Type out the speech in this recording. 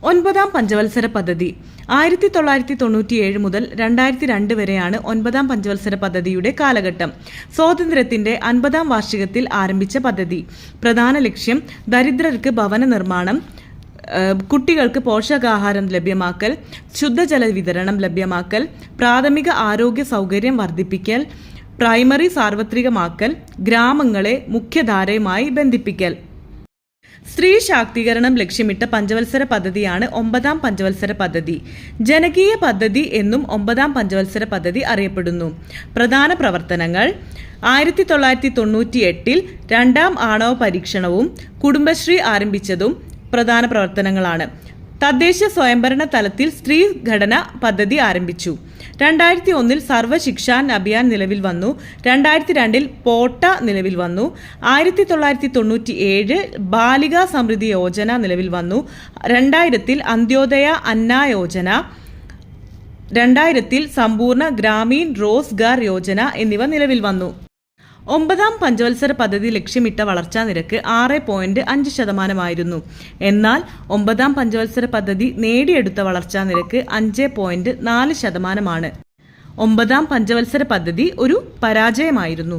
ഒൻപതാം പഞ്ചവത്സര പദ്ധതി 1997 മുതൽ 2002 വരെയാണ് ഒൻപതാം പഞ്ചവത്സര പദ്ധതിയുടെ കാലഘട്ടം. സ്വാതന്ത്ര്യത്തിന്റെ 50-ാം വാർഷികത്തിൽ ആരംഭിച്ച പദ്ധതി. പ്രധാന ലക്ഷ്യം ദരിദ്രർക്ക് ഭവന നിർമ്മാണം, കുട്ടികൾക്ക് പോഷകാഹാരം ലഭ്യമാക്കൽ, ശുദ്ധജല വിതരണം ലഭ്യമാക്കൽ, പ്രാഥമിക ആരോഗ്യ സൗകര്യം വർദ്ധിപ്പിക്കൽ, പ്രൈമറി സാർവത്രികമാക്കൽ, ഗ്രാമങ്ങളെ മുഖ്യധാരയുമായി ബന്ധിപ്പിക്കൽ. സ്ത്രീ ശാക്തീകരണം ലക്ഷ്യമിട്ട പഞ്ചവത്സര പദ്ധതിയാണ് 9-ാം പഞ്ചവത്സര പദ്ധതി. ജനകീയ പദ്ധതി എന്നും 9-ാം പഞ്ചവത്സര പദ്ധതി അറിയപ്പെടുന്നു. പ്രധാന പ്രവർത്തനങ്ങൾ: 1998 2-ാം ആണവ പരീക്ഷണവും കുടുംബശ്രീ ആരംഭിച്ചതും പ്രധാന പ്രവർത്തനങ്ങളാണ്. തദ്ദേശ സ്വയംഭരണ തലത്തിൽ സ്ത്രീ ഘടന പദ്ധതി ആരംഭിച്ചു. 2001 സർവശിക്ഷാ അഭിയാൻ നിലവിൽ വന്നു. 2002 പോട്ട നിലവിൽ വന്നു. 1997 ബാലികാ സമൃദ്ധി യോജന നിലവിൽ വന്നു. 2000 അന്ത്യോദയ അന്ന യോജന, 2000 സമ്പൂർണ്ണ ഗ്രാമീൺ റോസ്ഗാർ യോജന എന്നിവ നിലവിൽ വന്നു. 9-ാം പഞ്ചവത്സര പദ്ധതി ലക്ഷ്യമിട്ട വളർച്ചാ നിരക്ക് 6.5%. എന്നാൽ 9-ാം പഞ്ചവത്സര പദ്ധതി നേടിയെടുത്ത വളർച്ചാ നിരക്ക് 5.4%. 9-ാം പഞ്ചവത്സര പദ്ധതി ഒരു പരാജയമായിരുന്നു.